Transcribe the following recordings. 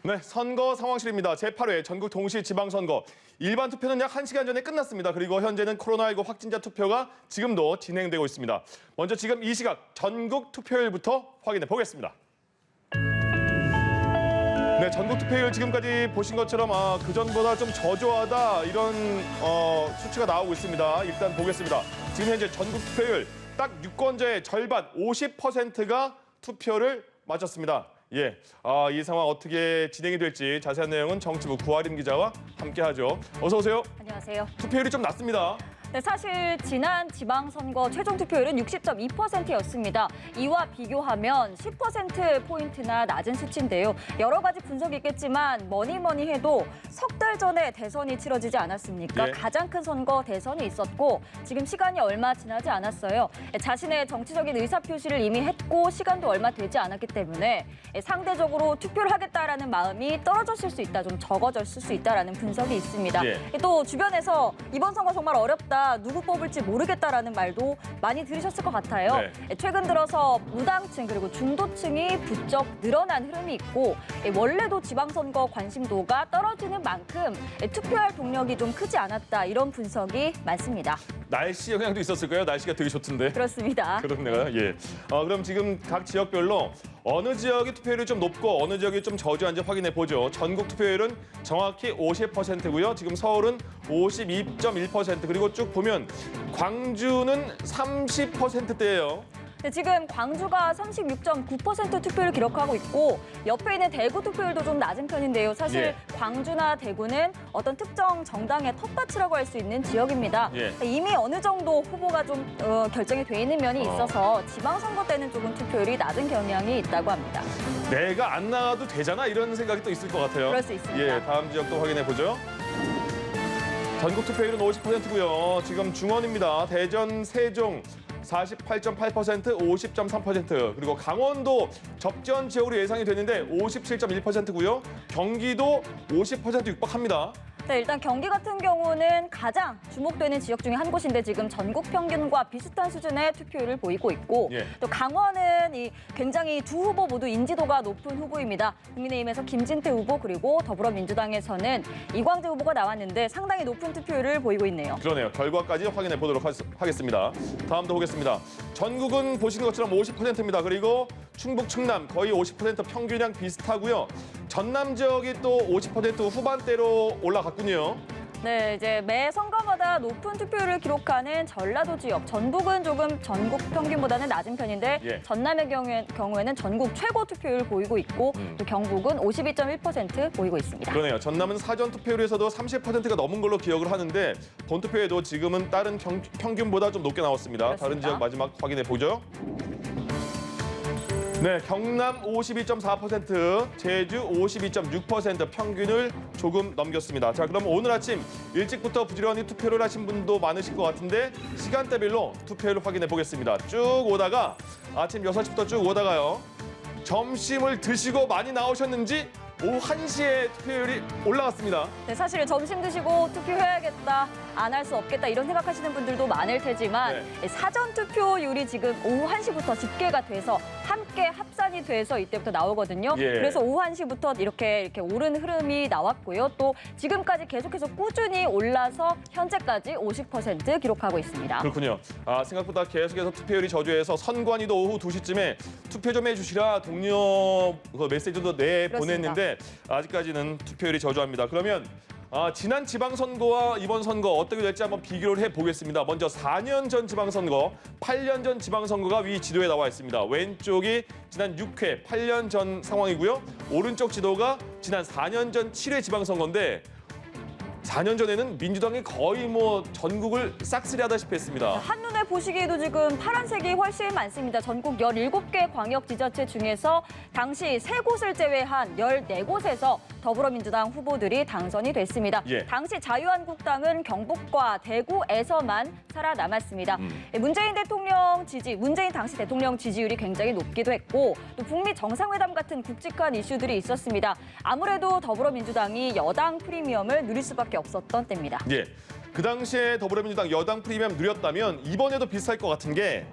네, 선거 상황실입니다. 제8회 전국 동시 지방선거. 일반 투표는 약 1시간 전에 끝났습니다. 그리고 현재는 코로나19 확진자 투표가 지금도 진행되고 있습니다. 먼저 지금 이 시각 전국 투표율부터 확인해 보겠습니다. 네, 전국 투표율 지금까지 보신 것처럼 그전보다 좀 저조하다 이런 수치가 나오고 있습니다. 일단 보겠습니다. 지금 현재 전국 투표율 딱 유권자의 절반 50%가 투표를 마쳤습니다. 예, 이 상황 어떻게 진행이 될지 자세한 내용은 정치부 구하림 기자와 함께하죠. 어서 오세요. 안녕하세요. 투표율이 좀 낮습니다. 네, 사실 지난 지방선거 최종 투표율은 60.2%였습니다. 이와 비교하면 10%포인트나 낮은 수치인데요. 여러 가지 분석이 있겠지만 뭐니 해도 석 달 전에 대선이 치러지지 않았습니까? 예. 가장 큰 선거 대선이 있었고 지금 시간이 얼마 지나지 않았어요. 자신의 정치적인 의사표시를 이미 했고 시간도 얼마 되지 않았기 때문에 상대적으로 투표를 하겠다라는 마음이 떨어졌을 수 있다, 좀 적어졌을 수 있다라는 분석이 있습니다. 예. 또 주변에서 이번 선거 정말 어렵다, 누구 뽑을지 모르겠다라는 말도 많이 들으셨을 것 같아요. 네. 최근 들어서 무당층 그리고 중도층이 부쩍 늘어난 흐름이 있고 원래도 지방선거 관심도가 떨어지는 만큼 투표할 동력이 좀 크지 않았다, 이런 분석이 많습니다. 날씨 영향도 있었을까요? 날씨가 되게 좋던데. 그렇습니다. 그렇네요. 예. 그럼 지금 각 지역별로 어느 지역이 투표율이 좀 높고 어느 지역이 좀 저조한지 확인해 보죠. 전국 투표율은 정확히 50%고요. 지금 서울은 52.1%, 그리고 쭉 보면 광주는 30%대예요. 네, 지금 광주가 36.9% 투표를 기록하고 있고 옆에 있는 대구 투표율도 좀 낮은 편인데요. 사실 예. 광주나 대구는 어떤 특정 정당의 텃밭이라고 할 수 있는 지역입니다. 예. 이미 어느 정도 후보가 좀 결정이 돼 있는 면이 있어서 지방선거 때는 조금 투표율이 낮은 경향이 있다고 합니다. 내가 안 나가도 되잖아, 이런 생각이 또 있을 것 같아요. 그럴 수 있습니다. 예, 다음 지역도 확인해 보죠. 전국 투표율은 50%고요. 지금 중원입니다. 대전, 세종 48.8%, 50.3%, 그리고 강원도 접전 지역으로 예상이 되는데 57.1%고요. 경기도 50% 육박합니다. 네, 일단 경기 같은 경우는 가장 주목되는 지역 중에 한 곳인데 지금 전국 평균과 비슷한 수준의 투표율을 보이고 있고 예. 또 강원은 굉장히 두 후보 모두 인지도가 높은 후보입니다. 국민의힘에서 김진태 후보 그리고 더불어민주당에서는 이광재 후보가 나왔는데 상당히 높은 투표율을 보이고 있네요. 그러네요. 결과까지 확인해 보도록 하겠습니다. 다음도 보겠습니다. 전국은 보시는 것처럼 50%입니다. 그리고 충북, 충남 거의 50% 평균량 비슷하고요. 전남 지역이 또 50% 후반대로 올라갔군요. 네, 이제 매 선거마다 높은 투표율을 기록하는 전라도 지역, 전북은 조금 전국 평균보다는 낮은 편인데 예. 전남의 경우에는 전국 최고 투표율을 보이고 있고 또 경북은 52.1% 보이고 있습니다. 그러네요. 전남은 사전 투표율에서도 30%가 넘은 걸로 기억을 하는데 본투표에도 지금은 다른 평균보다 좀 높게 나왔습니다. 그렇습니다. 다른 지역 마지막 확인해 보죠. 네, 경남 52.4%, 제주 52.6% 평균을 조금 넘겼습니다. 자, 그럼 오늘 아침 일찍부터 부지런히 투표를 하신 분도 많으실 것 같은데 시간대별로 투표율을 확인해 보겠습니다. 쭉 오다가 아침 6시부터 쭉 오다가요. 점심을 드시고 많이 나오셨는지 오후 1시에 투표율이 올라갔습니다. 네, 사실 점심 드시고 투표해야겠다, 안 할 수 없겠다 이런 생각하시는 분들도 많을 테지만 사전 투표율이 지금 오후 1시부터 집계가 돼서 함께 합산이 돼서 이때부터 나오거든요. 예. 그래서 오후 1시부터 이렇게 오른 흐름이 나왔고요. 또 지금까지 계속해서 꾸준히 올라서 현재까지 50% 기록하고 있습니다. 그렇군요. 생각보다 계속해서 투표율이 저조해서 선관위도 오후 2시쯤에 투표 좀 해주시라 동료 메시지도 내보냈는데 아직까지는 투표율이 저조합니다. 그러면 지난 지방선거와 이번 선거 어떻게 될지 한번 비교를 해보겠습니다. 먼저 4년 전 지방선거, 8년 전 지방선거가 위 지도에 나와 있습니다. 왼쪽이 지난 6회, 8년 전 상황이고요. 오른쪽 지도가 지난 4년 전 7회 지방선거인데 4년 전에는 민주당이 거의 전국을 싹쓸이하다시피 했습니다. 한눈에 보시기에도 지금 파란색이 훨씬 많습니다. 전국 17개 광역지자체 중에서 당시 3곳을 제외한 14곳에서 더불어민주당 후보들이 당선이 됐습니다. 예. 당시 자유한국당은 경북과 대구에서만 살아남았습니다. 문재인 당시 대통령 지지율이 굉장히 높기도 했고 또 북미 정상회담 같은 굵직한 이슈들이 있었습니다. 아무래도 더불어민주당이 여당 프리미엄을 누릴 수밖에 없었던 때입니다. 예, 그 당시에 더불어민주당 여당 프리미엄 누렸다면 이번에도 비슷할 것 같은 게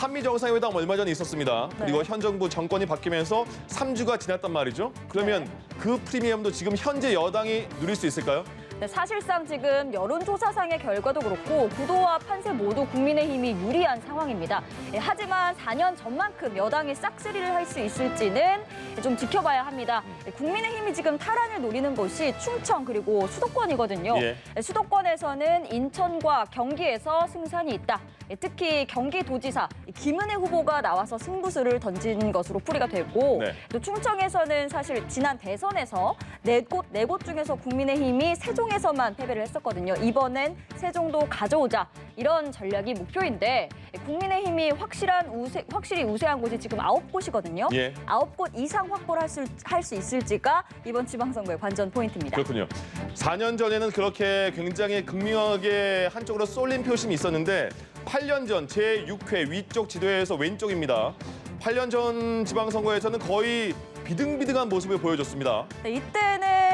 한미 정상회담 얼마 전에 있었습니다. 네. 그리고 현 정부 정권이 바뀌면서 3주가 지났단 말이죠. 그러면 네. 그 프리미엄도 지금 현재 여당이 누릴 수 있을까요? 네, 사실상 지금 여론조사상의 결과도 그렇고 구도와 판세 모두 국민의힘이 유리한 상황입니다. 하지만 4년 전만큼 여당이 싹쓸이를 할 수 있을지는 좀 지켜봐야 합니다. 국민의힘이 지금 탈환을 노리는 곳이 충청 그리고 수도권이거든요. 예. 수도권에서는 인천과 경기에서 승산이 있다. 특히 경기도지사 김은혜 후보가 나와서 승부수를 던진 것으로 풀이가 되고 네. 또 충청에서는 사실 지난 대선에서 네 곳 중에서 국민의힘이 세종에서만 패배를 했었거든요. 이번엔 세종도 가져오자 이런 전략이 목표인데 국민의힘이 확실히 우세한 곳이 지금 9곳이거든요. 예. 9곳 이상 확보를 할 수 있을지가 이번 지방선거의 관전 포인트입니다. 그렇군요. 4년 전에는 그렇게 굉장히 극명하게 한쪽으로 쏠린 표심이 있었는데 8년 전 제6회 위쪽 지도에서 왼쪽입니다. 8년 전 지방선거에서는 거의 비등비등한 모습을 보여줬습니다. 네,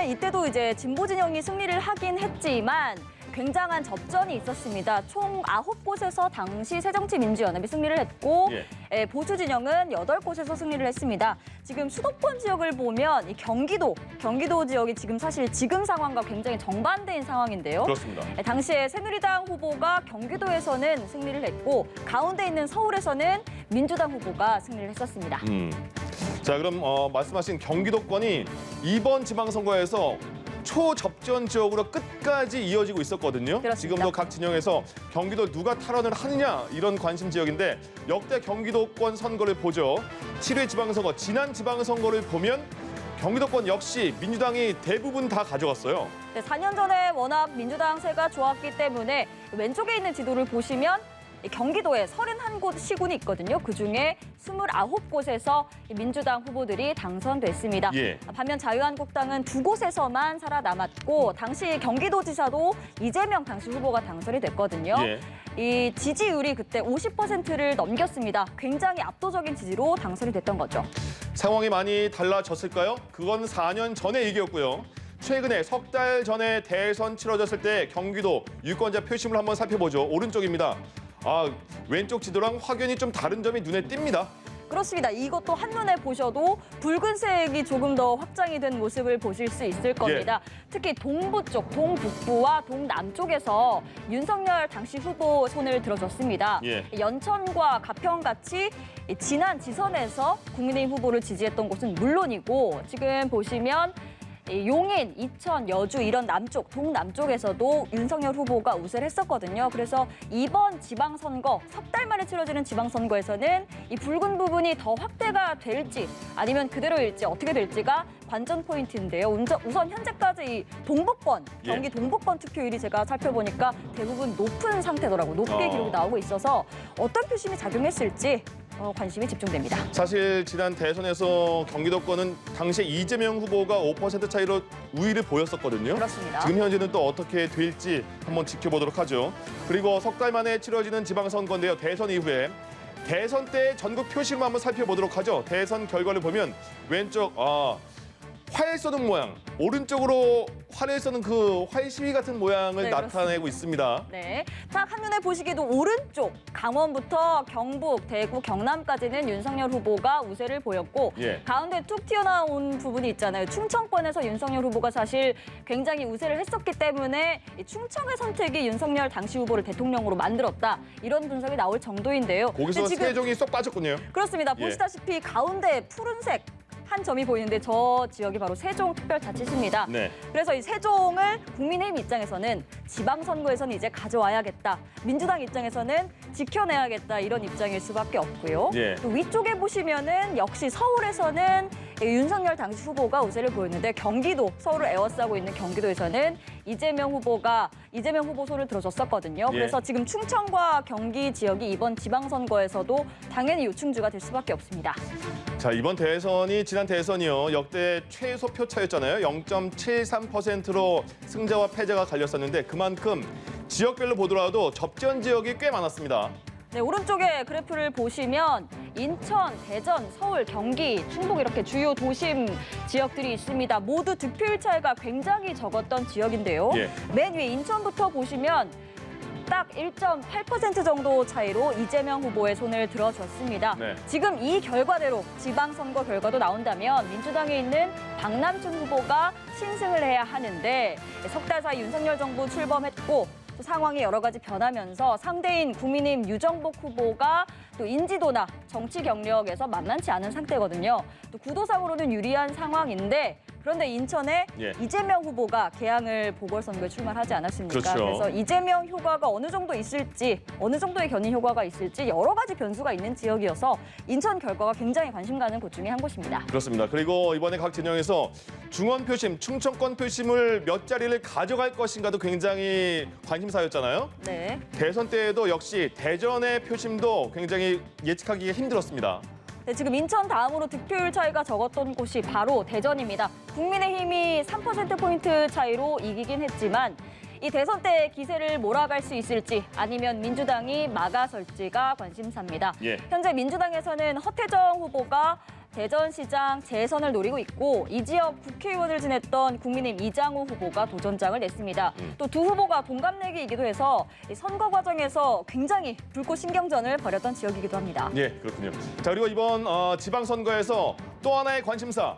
이때도 이제 진보 진영이 승리를 하긴 했지만 굉장한 접전이 있었습니다. 총 9곳에서 당시 새정치민주연합이 승리를 했고 보수 진영은 8곳에서 승리를 했습니다. 지금 수도권 지역을 보면 이 경기도 지역이 지금 상황과 굉장히 정반대인 상황인데요. 그렇습니다. 당시에 새누리당 후보가 경기도에서는 승리를 했고 가운데 있는 서울에서는 민주당 후보가 승리를 했었습니다. 자, 그럼 말씀하신 경기도권이 이번 지방선거에서 초접전 지역으로 끝까지 이어지고 있었거든요. 그렇습니다. 지금도 각 진영에서 경기도 누가 탈환을 하느냐 이런 관심 지역인데 역대 경기도권 선거를 보죠. 7회 지방선거, 지난 지방선거를 보면 경기도권 역시 민주당이 대부분 다 가져갔어요. 네, 4년 전에 워낙 민주당 세가 좋았기 때문에 왼쪽에 있는 지도를 보시면 경기도에 31곳 시군이 있거든요. 그중에 29곳에서 민주당 후보들이 당선됐습니다. 예. 반면 자유한국당은 2곳에서만 살아남았고 당시 경기도지사도 이재명 당시 후보가 당선이 됐거든요. 예. 이 지지율이 그때 50%를 넘겼습니다. 굉장히 압도적인 지지로 당선이 됐던 거죠. 상황이 많이 달라졌을까요? 그건 4년 전의 얘기였고요. 최근에 석 달 전에 대선 치러졌을 때 경기도 유권자 표심을 한번 살펴보죠. 오른쪽입니다. 왼쪽 지도랑 확연히 좀 다른 점이 눈에 띕니다. 그렇습니다. 이것도 한눈에 보셔도 붉은색이 조금 더 확장이 된 모습을 보실 수 있을 겁니다. 특히 동부 쪽, 동북부와 동남쪽에서 윤석열 당시 후보 손을 들어줬습니다. 연천과 가평같이 지난 지선에서 국민의힘 후보를 지지했던 곳은 물론이고 지금 보시면 용인, 이천, 여주 이런 남쪽, 동남쪽에서도 윤석열 후보가 우세를 했었거든요. 그래서 이번 지방선거, 석 달 만에 치러지는 지방선거에서는 이 붉은 부분이 더 확대가 될지 아니면 그대로일지 어떻게 될지가 관전 포인트인데요. 우선 현재까지 이 동북권, 경기 동북권 투표율이 제가 살펴보니까 대부분 높은 상태더라고요. 높게 기록이 나오고 있어서 어떤 표심이 작용했을지 관심이 집중됩니다. 사실 지난 대선에서 경기도권은 당시에 이재명 후보가 5% 차이로 우위를 보였었거든요. 그렇습니다. 지금 현재는 또 어떻게 될지 한번 지켜보도록 하죠. 그리고 석 달 만에 치러지는 지방선거인데요. 대선 이후에 대선 때 전국 표심을 한번 살펴보도록 하죠. 대선 결과를 보면 왼쪽 활 쏘는 모양, 오른쪽으로 활을 쏘는 그 활 시위 같은 모양을 나타내고 있습니다. 네, 딱 한눈에 보시기에도 오른쪽 강원부터 경북, 대구, 경남까지는 윤석열 후보가 우세를 보였고 가운데 툭 튀어나온 부분이 있잖아요. 충청권에서 윤석열 후보가 사실 굉장히 우세를 했었기 때문에 충청의 선택이 윤석열 당시 후보를 대통령으로 만들었다. 이런 분석이 나올 정도인데요. 거기서 지금 세종이 쏙 빠졌군요. 그렇습니다. 보시다시피 가운데 푸른색 한 점이 보이는데 저 지역이 바로 세종특별자치시입니다. 그래서 이 세종을 국민의힘 입장에서는 지방선거에서는 이제 가져와야겠다. 민주당 입장에서는 지켜내야겠다. 이런 입장일 수밖에 없고요. 또 위쪽에 보시면은 역시 서울에서는 윤석열 당시 후보가 우세를 보였는데 경기도, 서울을 에워싸고 있는 경기도에서는 이재명 후보 손을 들어줬었거든요. 그래서 지금 충청과 경기 지역이 이번 지방선거에서도 당연히 요충주가 될 수밖에 없습니다. 자, 이번 대선이 지난 대선이요. 역대 최소 표 차였잖아요. 0.73%로 승자와 패자가 갈렸었는데 그만큼 지역별로 보더라도 접전 지역이 꽤 많았습니다. 네, 오른쪽에 그래프를 보시면 인천, 대전, 서울, 경기, 충북 이렇게 주요 도심 지역들이 있습니다. 모두 득표율 차이가 굉장히 적었던 지역인데요. 맨 위에 인천부터 보시면 딱 1.8% 정도 차이로 이재명 후보의 손을 들어줬습니다. 네. 지금 이 결과대로 지방선거 결과도 나온다면 민주당에 있는 박남춘 후보가 신승을 해야 하는데 석 달 사이 윤석열 정부 출범했고 또 상황이 여러 가지 변하면서 상대인 국민의힘 유정복 후보가 또 인지도나 정치 경력에서 만만치 않은 상태거든요. 또 구도상으로는 유리한 상황인데 그런데 인천에 예. 이재명 후보가 개항을 보궐선거에 출마하지 않았습니까? 그렇죠. 그래서 이재명 효과가 어느 정도 있을지, 어느 정도의 견인 효과가 있을지 여러 가지 변수가 있는 지역이어서 인천 결과가 굉장히 관심 가는 곳 중에 한 곳입니다. 그렇습니다. 그리고 이번에 각 진영에서 중원 표심, 충청권 표심을 몇 자리를 가져갈 것인가도 굉장히 관심사였잖아요. 네. 대선 때에도 역시 대전의 표심도 굉장히 예측하기가 힘들었습니다. 네, 지금 인천 다음으로 득표율 차이가 적었던 곳이 바로 대전입니다. 국민의힘이 3%포인트 차이로 이기긴 했지만 이 대선 때 기세를 몰아갈 수 있을지 아니면 민주당이 막아설지가 관심사입니다. 예. 현재 민주당에서는 허태정 후보가 대전시장 재선을 노리고 있고 이 지역 국회의원을 지냈던 국민의힘 이장우 후보가 도전장을 냈습니다. 또 두 후보가 동갑내기이기도 해서 이 선거 과정에서 굉장히 불꽃 신경전을 벌였던 지역이기도 합니다. 예, 그렇군요. 자, 그리고 이번 지방선거에서 또 하나의 관심사.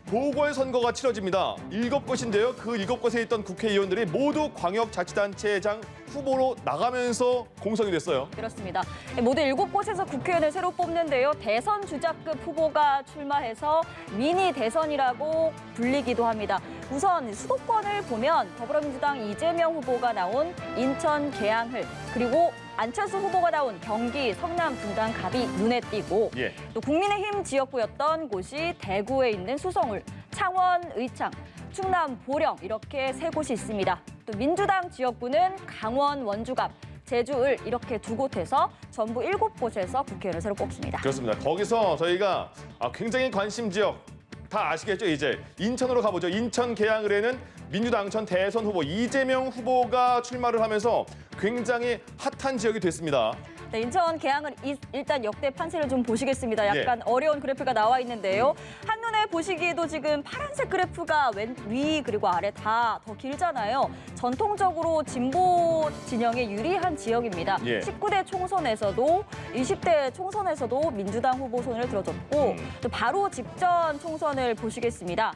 보궐선거가 치러집니다. 7곳인데요. 그 7곳에 있던 국회의원들이 모두 광역자치단체장 후보로 나가면서 공석이 됐어요. 그렇습니다. 모두 7곳에서 국회의원을 새로 뽑는데요. 대선 주자급 후보가 출마해서 미니 대선이라고 불리기도 합니다. 우선 수도권을 보면 더불어민주당 이재명 후보가 나온 인천 계양을 그리고 안철수 후보가 나온 경기 성남 분당 갑이 눈에 띄고 예. 또 국민의힘 지역구였던 곳이 대구에 있는 수성울, 창원 의창, 충남 보령 이렇게 3곳이 있습니다. 또 민주당 지역구는 강원 원주갑, 제주을 이렇게 2곳에서 전부 7곳에서 국회의원을 새로 뽑습니다. 그렇습니다. 거기서 저희가 굉장히 관심 지역 다 아시겠죠? 이제 인천으로 가보죠. 인천 계양을에는 민주당 전 대선 후보 이재명 후보가 출마를 하면서 굉장히 핫한 지역이 됐습니다. 네, 인천 계양은 일단 역대 판세를 좀 보시겠습니다. 약간 어려운 그래프가 나와 있는데요. 한눈에 보시기에도 지금 파란색 그래프가 위 그리고 아래 다 더 길잖아요. 전통적으로 진보 진영에 유리한 지역입니다. 19대 총선에서도 20대 총선에서도 민주당 후보 손을 들어줬고 또 바로 직전 총선을 보시겠습니다.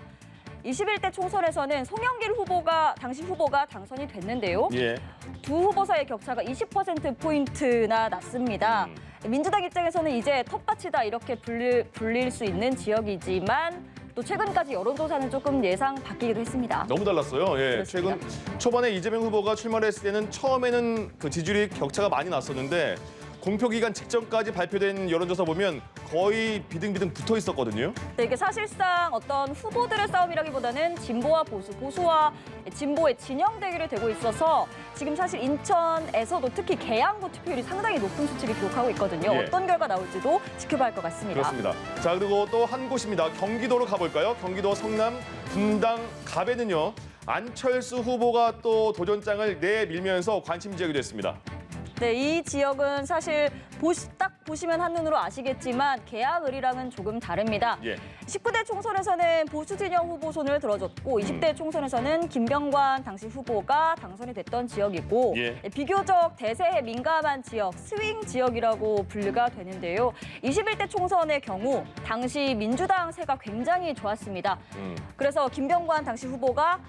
21대 총선에서는 송영길 후보가 당시 후보가 당선이 됐는데요. 두 후보 사이의 격차가 20%포인트나 났습니다. 민주당 입장에서는 이제 텃밭이다 이렇게 불릴 수 있는 지역이지만 또 최근까지 여론조사는 조금 예상 바뀌기도 했습니다. 너무 달랐어요. 예, 그렇습니다. 최근 초반에 이재명 후보가 출마를 했을 때는 처음에는 그 지지율이 격차가 많이 났었는데 공표 기간 직전까지 발표된 여론조사 보면 거의 비등비등 붙어 있었거든요. 네, 이게 사실상 어떤 후보들의 싸움이라기보다는 진보와 보수, 보수와 진보의 진영 대결이 되고 있어서 지금 사실 인천에서도 특히 계양구 투표율이 상당히 높은 수치를 기록하고 있거든요. 어떤 결과 나올지도 지켜봐야 할 것 같습니다. 그렇습니다. 자, 그리고 또 한 곳입니다. 경기도로 가볼까요? 경기도 성남 분당 갑에는요. 안철수 후보가 또 도전장을 내밀면서 관심 지역이 됐습니다. 네, 이 지역은 사실 딱 보시면 한눈으로 아시겠지만 계양을이랑은 조금 다릅니다. 19대 총선에서는 보수 진영 후보 손을 들어줬고 20대 총선에서는 김병관 당시 후보가 당선이 됐던 지역이고 비교적 대세에 민감한 지역, 스윙 지역이라고 분류가 되는데요. 21대 총선의 경우 당시 민주당 세가 굉장히 좋았습니다. 그래서 김병관 당시 후보가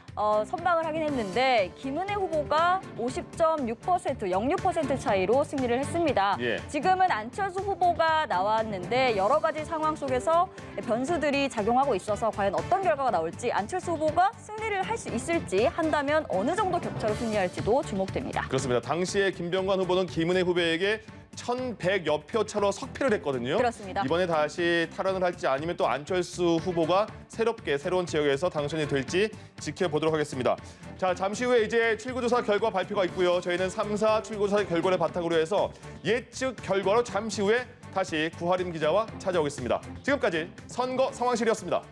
선방을 하긴 했는데 김은혜 후보가 50.6%, 0.6% 차이로 승리를 했습니다. 지금은 안철수 후보가 나왔는데 여러 가지 상황 속에서 변수들이 작용하고 있어서 과연 어떤 결과가 나올지 안철수 후보가 승리를 할 수 있을지 한다면 어느 정도 격차로 승리할지도 주목됩니다. 그렇습니다. 당시에 김병관 후보는 김은혜 후보에게 1,100여 표 차로 석패를 했거든요. 그렇습니다. 이번에 다시 탈환을 할지 아니면 또 안철수 후보가 새로운 지역에서 당선이 될지 지켜보도록 하겠습니다. 자, 잠시 후에 이제 출구조사 결과 발표가 있고요. 저희는 3사 출구조사 결과를 바탕으로 해서 예측 결과로 잠시 후에 다시 구하림 기자와 찾아오겠습니다. 지금까지 선거 상황실이었습니다.